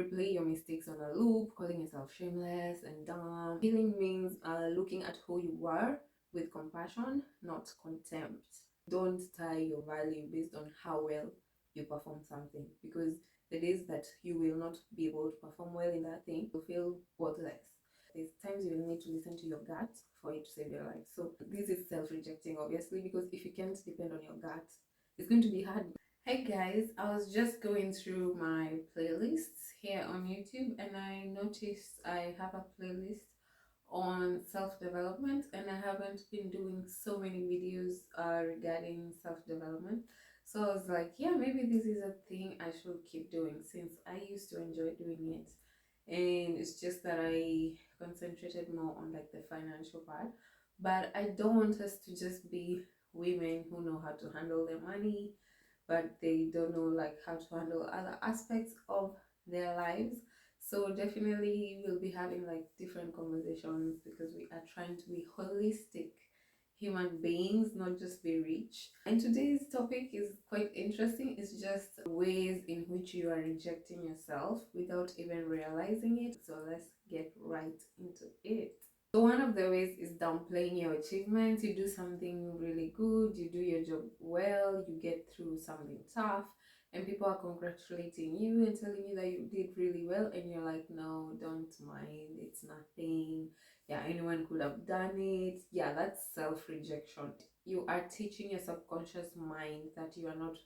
replay your mistakes on a loop, calling yourself shameless and dumb. Healing means looking at who you are with compassion, not contempt. Don't tie your value based on how well you perform something, because the days that you will not be able to perform well in that thing, you'll feel worthless. There's times you will need to listen to your gut for it to save your life. So this is self-rejecting, obviously, because if you can't depend on your gut, it's going to be hard. Hey guys, I was just going through my playlists here on YouTube and I noticed I have a playlist on self-development, and I haven't been doing so many videos regarding self-development. So I was like, yeah, maybe this is a thing I should keep doing, since I used to enjoy doing it. And it's just that I concentrated more on like the financial part. But I don't want us to just be women who know how to handle their money, but they don't know like how to handle other aspects of their lives. So definitely we'll be having like different conversations, because we are trying to be holistic human beings, not just be rich. And today's topic is quite interesting. It's just ways in which you are rejecting yourself without even realizing it. So let's get right into it. So one of the ways is downplaying your achievements. You do something really good, you do your job well, you get through something tough, and people are congratulating you and telling you that you did really well, and you're like, no, don't mind, it's nothing. Yeah, anyone could have done it. Yeah, that's self-rejection. You are teaching your subconscious mind that you are not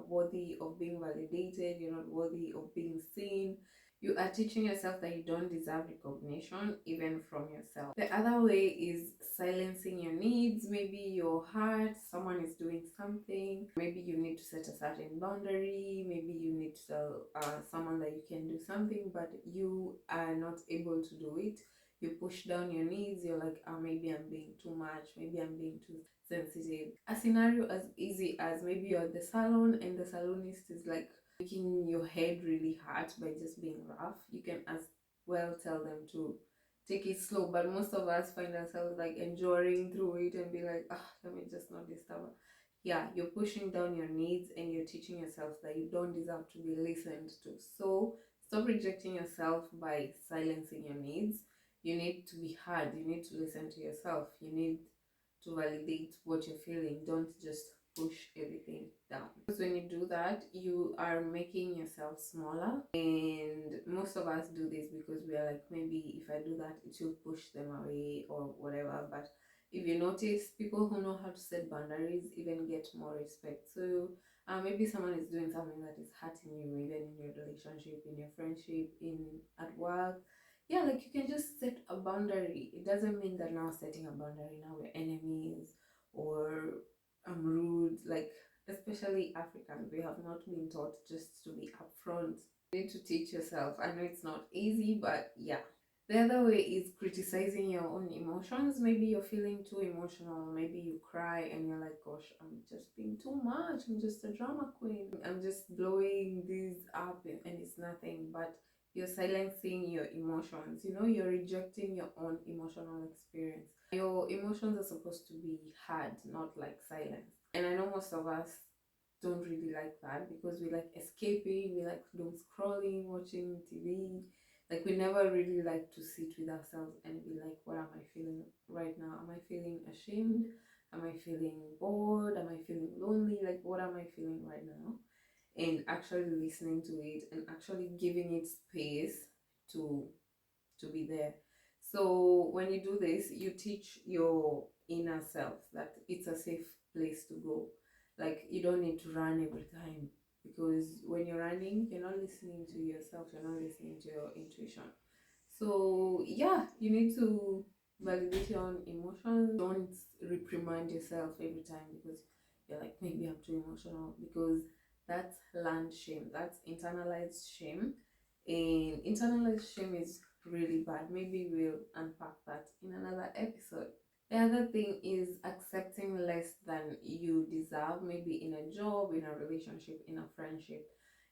worthy of being validated, you're not worthy of being seen. You are teaching yourself that you don't deserve recognition, even from yourself. The other way is silencing your needs. Maybe your heart, someone is doing something. Maybe you need to set a certain boundary. Maybe you need to tell someone that you can do something, but you are not able to do it. You push down your needs. You're like, maybe I'm being too much. Maybe I'm being too sensitive. A scenario as easy as maybe you're at the salon and the salonist is like making your head really hurt by just being rough. You can as well tell them to take it slow, but most of us find ourselves like enduring through it and be like, let me just not disturb. Yeah, you're pushing down your needs and you're teaching yourself that you don't deserve to be listened to. So stop rejecting yourself by silencing your needs. You need to be heard. You need to listen to yourself. You need to validate what you're feeling. Don't just push everything down, because when you do that, you are making yourself smaller. And most of us do this because we are like, maybe if I do that, it will push them away or whatever. But if you notice, people who know how to set boundaries even get more respect. So maybe someone is doing something that is hurting you, even in your relationship, in your friendship, in at work. Yeah, like you can just set a boundary. It doesn't mean that now setting a boundary, now we're enemies or I'm rude. Like, especially Africans, we have not been taught just to be upfront. You need to teach yourself. I know it's not easy, but yeah. The other way is criticizing your own emotions. Maybe you're feeling too emotional. Maybe you cry and you're like, gosh, I'm just being too much. I'm just a drama queen. I'm just blowing this up and it's nothing. But you're silencing your emotions. You know, you're rejecting your own emotional experience. Your emotions are supposed to be heard, not like silenced. And I know most of us don't really like that, because we like escaping, we like doom scrolling, watching TV. Like we never really like to sit with ourselves and be like, what am I feeling right now? Am I feeling ashamed? Am I feeling bored? Am I feeling lonely? Like what am I feeling right now? And actually listening to it and actually giving it space to be there. So when you do this, you teach your inner self that it's a safe place to go. Like you don't need to run every time, because when you're running, you're not listening to yourself, you're not listening to your intuition. So yeah, you need to validate your own emotions. Don't reprimand yourself every time because you're like, maybe I'm too emotional, because that's learned shame, that's internalized shame. And internalized shame is really bad. Maybe we'll unpack that in another episode. The other thing is accepting less than you deserve, maybe in a job, in a relationship, in a friendship,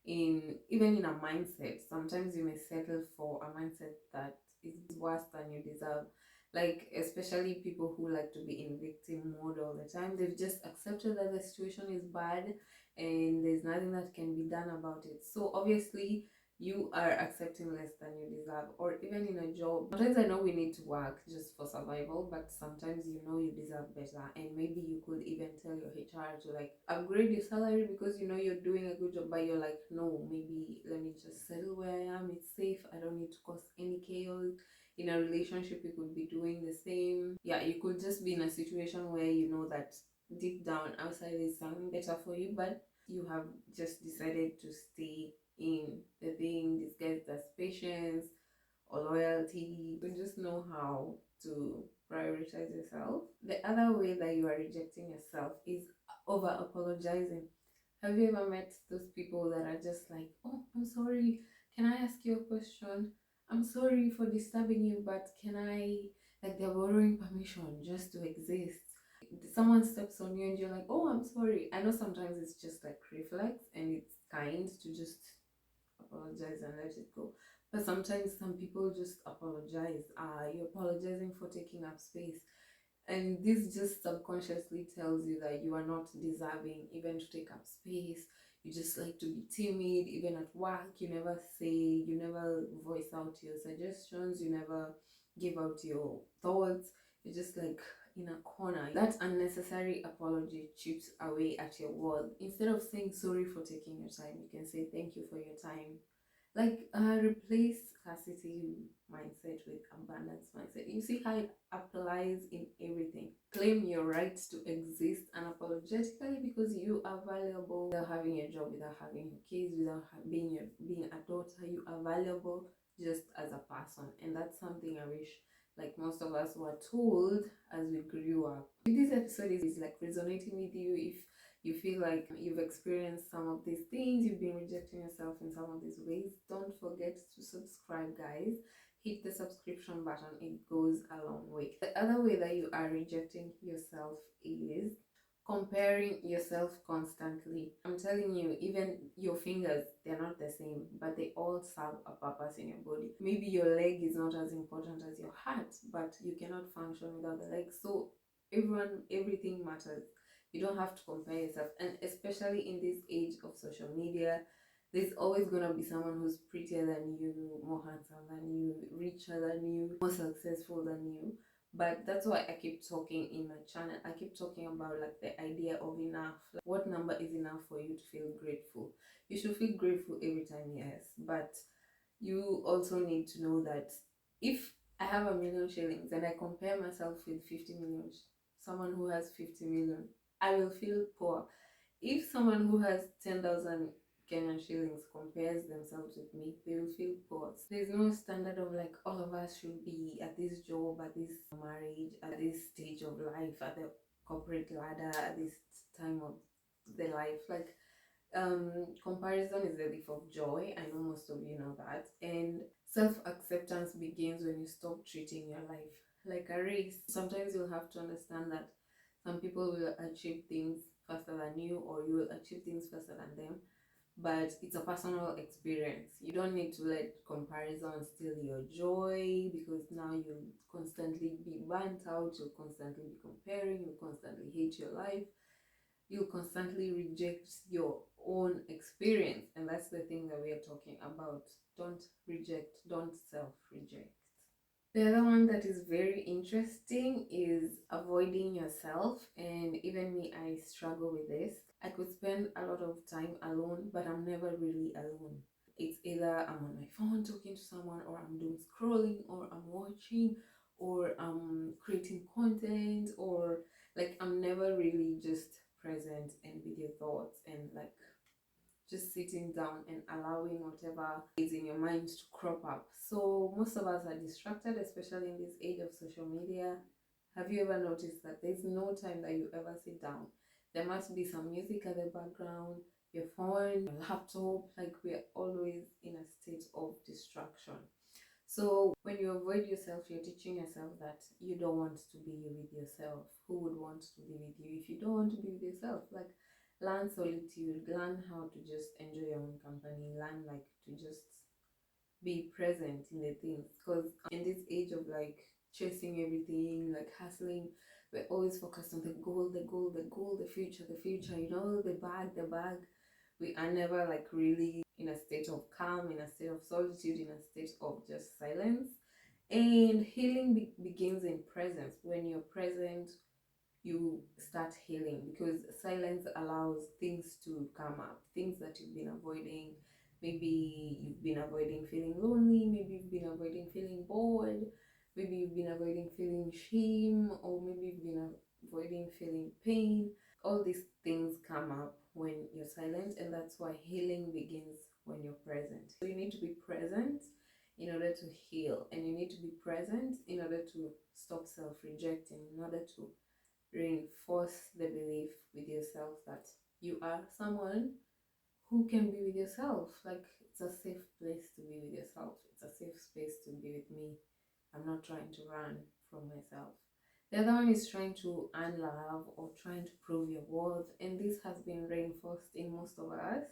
in even in a mindset. Sometimes you may settle for a mindset that is worse than you deserve. Like especially people who like to be in victim mode all the time. They've just accepted that the situation is bad and there's nothing that can be done about it. So obviously you are accepting less than you deserve. Or even in a job, sometimes I know we need to work just for survival, but sometimes you know you deserve better, and maybe you could even tell your HR to like upgrade your salary because you know you're doing a good job, but you're like, no, maybe let me just settle where I am, it's safe, I don't need to cause any chaos. In a relationship, you could be doing the same. Yeah, you could just be in a situation where you know that deep down outside is something better for you, but you have just decided to stay in the thing disguised as patience or loyalty. You just know how to prioritize yourself. The other way that you are rejecting yourself is over apologizing. Have you ever met those people that are just like, oh, I'm sorry, can I ask you a question? I'm sorry for disturbing you, but can I, like, they're borrowing permission just to exist. Someone steps on you and you're like, oh, I'm sorry. I know sometimes it's just like reflex and it's kind to just apologize and let it go. But sometimes some people just apologize. You're apologizing for taking up space. And this just subconsciously tells you that you are not deserving even to take up space. You just like to be timid, even at work. You never say, you never voice out your suggestions, you never give out your thoughts. You're just like in a corner. That unnecessary apology chips away at your worth. Instead of saying sorry for taking your time, you can say thank you for your time. Like replace scarcity mindset with abundance mindset. You see how it applies in everything. Claim your right to exist unapologetically because you are valuable. Without having a job, without having your kids, without being a daughter, you are valuable just as a person. And that's something I wish like most of us were told as we grew up. If this episode is like resonating with you, if you feel like you've experienced some of these things, you've been rejecting yourself in some of these ways, don't forget to subscribe, guys. Hit the subscription button, it goes a long way. The other way that you are rejecting yourself is comparing yourself constantly. I'm telling you, even your fingers, they're not the same, but they all serve a purpose in your body. Maybe your leg is not as important as your heart, but you cannot function without the leg. So everything matters. You don't have to compare yourself, and especially in this age of social media, there's always gonna be someone who's prettier than you, more handsome than you, richer than you, more successful than you. But that's why I keep talking in my channel. I keep talking about like the idea of enough. Like, what number is enough for you to feel grateful? You should feel grateful every time, yes, but you also need to know that if I have 1,000,000 shillings and I compare myself with 50 million, someone who has 50 million, I will feel poor. If someone who has 10,000 Kenyan shillings compares themselves with me, they will feel poor. There's no standard of like all of us should be at this job, at this marriage, at this stage of life, at the corporate ladder, at this time of the life. Like comparison is the thief of joy. I know most of you know that. And self-acceptance begins when you stop treating your life like a race. Sometimes you'll have to understand that some people will achieve things faster than you, or you will achieve things faster than them, but it's a personal experience. You don't need to let comparison steal your joy, because now you'll constantly be burnt out, you'll constantly be comparing, you'll constantly hate your life, you'll constantly reject your own experience. And that's the thing that we are talking about. Don't reject, don't self-reject. The other one that is very interesting is avoiding yourself. And even me, I struggle with this. I could spend a lot of time alone, but I'm never really alone. It's either I'm on my phone talking to someone, or I'm doom scrolling, or I'm watching, or I'm creating content, or like I'm never really just present and with your thoughts and like just sitting down and allowing whatever is in your mind to crop up. So most of us are distracted, especially in this age of social media. Have you ever noticed that there's no time that you ever sit down? There must be some music at the background, your phone, your laptop, like we're always in a state of distraction. So when you avoid yourself, you're teaching yourself that you don't want to be with yourself. Who would want to be with you if you don't want to be with yourself? Like, learn solitude, learn how to just enjoy your own company, learn like to just be present in the things. Because in this age of like chasing everything, like hustling, we're always focused on the goal, the goal, the goal, the future, you know, the bag. We are never like really in a state of calm, in a state of solitude, in a state of just silence. And healing begins in presence. When you're present, you start healing, because silence allows things to come up, things that you've been avoiding. Maybe you've been avoiding feeling lonely, maybe you've been avoiding feeling bored, maybe you've been avoiding feeling shame, or maybe you've been avoiding feeling pain. All these things come up when you're silent, and that's why healing begins when you're present. So you need to be present in order to heal, and you need to be present in order to stop self-rejecting, in order to reinforce the belief with yourself that you are someone who can be with yourself. Like, it's a safe place to be with yourself, it's a safe space to be with me. I'm not trying to run from myself. The other one is trying to earn love or trying to prove your worth, and this has been reinforced in most of us,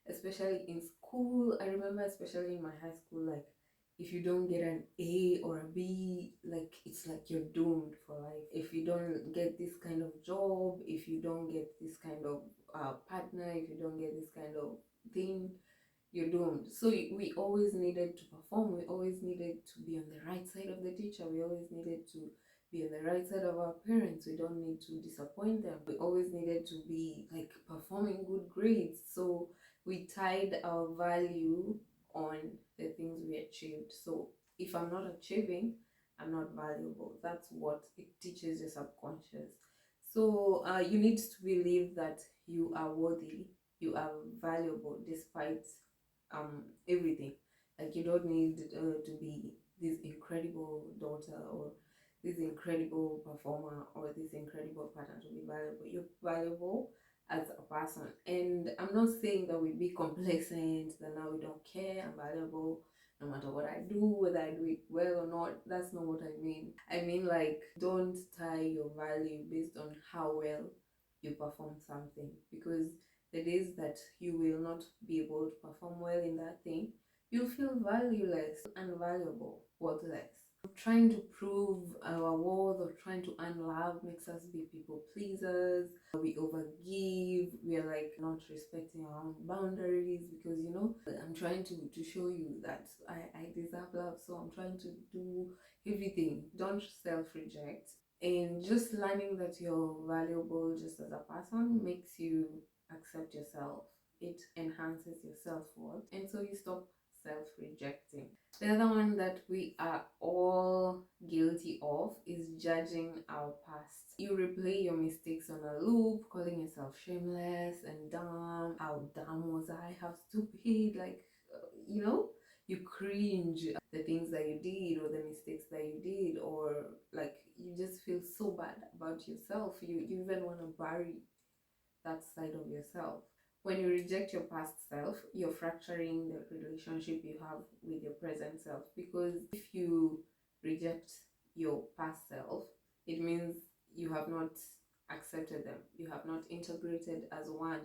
especially in school. I remember, especially in my high school, like, if you don't get an A or a B, like, it's like you're doomed for life. If you don't get this kind of job, if you don't get this kind of partner, if you don't get this kind of thing, you're doomed. So we always needed to perform, we always needed to be on the right side of the teacher, we always needed to be on the right side of our parents, we don't need to disappoint them, we always needed to be like performing good grades. So we tied our value on the things we achieved. So if I'm not achieving, I'm not valuable. That's what it teaches your subconscious. So you need to believe that you are worthy, you are valuable despite everything. Like, you don't need to be this incredible daughter or this incredible performer or this incredible partner to be valuable. You're valuable as a person. And I'm not saying that we be complacent, that now we don't care, I'm valuable no matter what I do, whether I do it well or not. That's not what I mean. I mean, like, don't tie your value based on how well you perform something, because the days that you will not be able to perform well in that thing, you feel valueless, unvaluable, worthless. Trying to prove our worth or trying to earn love makes us be people pleasers. We overgive, we are like not respecting our own boundaries, because I'm trying to show you that I deserve love, so I'm trying to do everything. Don't self-reject. And just learning that you're valuable just as a person makes you accept yourself. It enhances your self-worth, and so you stop self-rejecting. The other one that we are all guilty of is judging our past. You replay your mistakes on a loop, calling yourself shameless and dumb. How dumb was I? How stupid? Like, you cringe the things that you did or the mistakes that you did, or like you just feel so bad about yourself. You even want to bury that side of yourself. When you reject your past self, you're fracturing the relationship you have with your present self, because if you reject your past self, it means you have not accepted them, you have not integrated as one.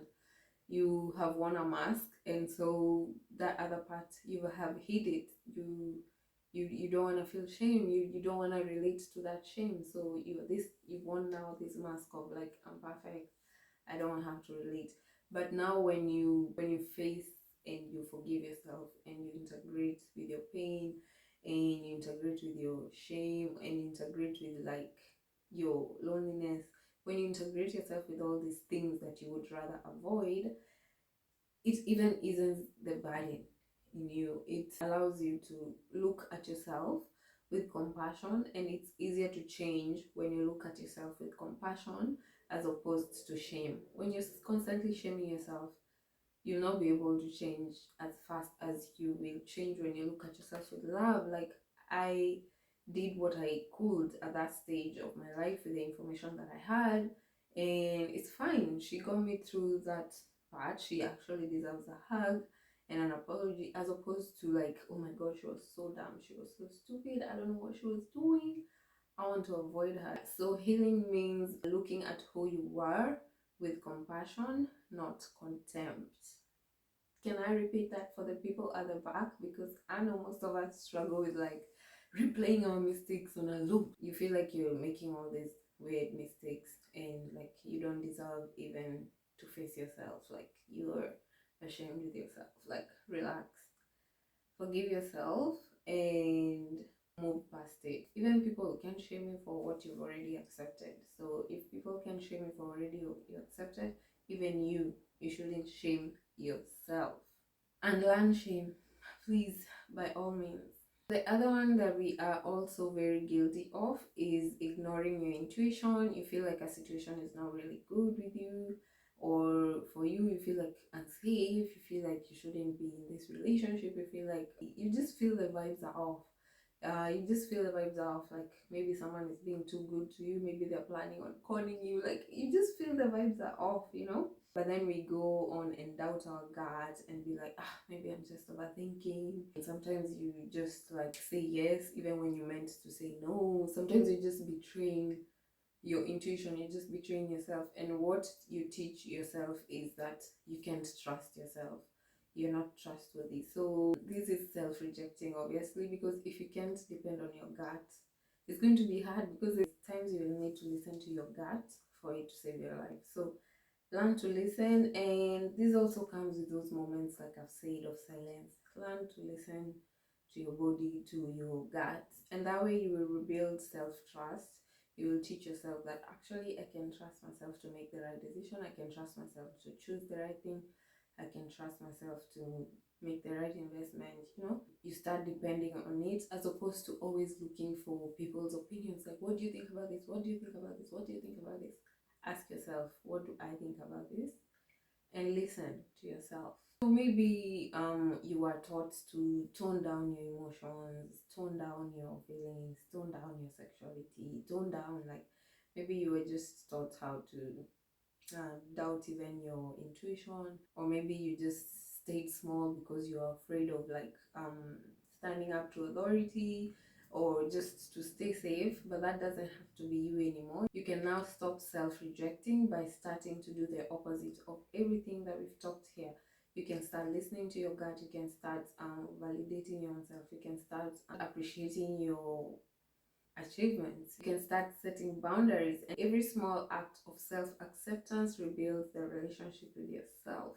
You have worn a mask, and so that other part, you have hid it. You don't want to feel shame, you don't want to relate to that shame, so you've worn now this mask of like, I'm perfect, I don't have to relate. But now when you face and you forgive yourself and you integrate with your pain and you integrate with your shame and you integrate with like your loneliness, when you integrate yourself with all these things that you would rather avoid, it even eases the burden in you. It allows you to look at yourself with compassion, and it's easier to change when you look at yourself with compassion as opposed to shame. When you're constantly shaming yourself, you'll not be able to change as fast as you will change when you look at yourself with love. Like, I did what I could at that stage of my life with the information that I had, and it's fine. She got me through that part. She actually deserves a hug and an apology, as opposed to like, oh my gosh, she was so dumb, she was so stupid, I don't know what she was doing, I want to avoid her. So healing means looking at who you were with compassion, not contempt. Can I repeat that for the people at the back? Because I know most of us struggle with like replaying our mistakes on a loop. You feel like you're making all these weird mistakes and like you don't deserve even to face yourself. Like, you're ashamed with yourself. Like, relax, forgive yourself, and move past it. Even people can shame you for what you've already accepted. So if people can shame you for already you accepted, even you shouldn't shame yourself. And learn shame, please, by all means. The other one that we are also very guilty of is ignoring your intuition. You feel like a situation is not really good with you, or for you feel like unsafe, you feel like you shouldn't be in this relationship, you feel like you just feel the vibes are off. You just feel the vibes are off, like maybe someone is being too good to you, maybe they're planning on conning you, like you just feel the vibes are off, but then we go on and doubt our gut and be like, maybe I'm just overthinking. And sometimes you just like say yes even when you meant to say no. Sometimes you're just betraying your intuition, you're just betraying yourself. And what you teach yourself is that you can't trust yourself, you're not trustworthy. So this is self-rejecting, obviously, because if you can't depend on your gut, it's going to be hard, because there's times you will need to listen to your gut for it to save your life. So learn to listen, and this also comes with those moments, like I've said, of silence. Learn to listen to your body, to your gut, and that way you will rebuild self-trust. You will teach yourself that actually I can trust myself to make the right decision, I can trust myself to choose the right thing, I can trust myself to make the right investment. You start depending on it, as opposed to always looking for people's opinions, like, what do you think about this, what do you think about this, what do you think about this? Ask yourself, what do I think about this? And listen to yourself. So maybe you are taught to tone down your emotions, tone down your feelings, tone down your sexuality, tone down, like maybe you were just taught how to doubt even your intuition, or maybe you just stayed small because you're afraid of like standing up to authority, or just to stay safe. But that doesn't have to be you anymore. You can now stop self-rejecting by starting to do the opposite of everything that we've talked here. You can start listening to your gut, you can start validating yourself, you can start appreciating your achievements. You can start setting boundaries, and every small act of self-acceptance rebuilds the relationship with yourself.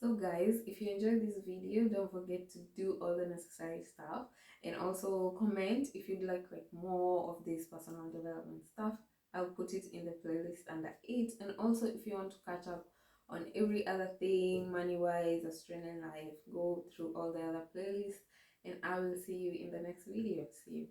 So guys, if you enjoyed this video, don't forget to do all the necessary stuff, and also comment if you'd like more of this personal development stuff. I'll put it in the playlist under it. And also, if you want to catch up on every other thing money wise, Australian life, go through all the other playlists, and I will see you in the next video. See you.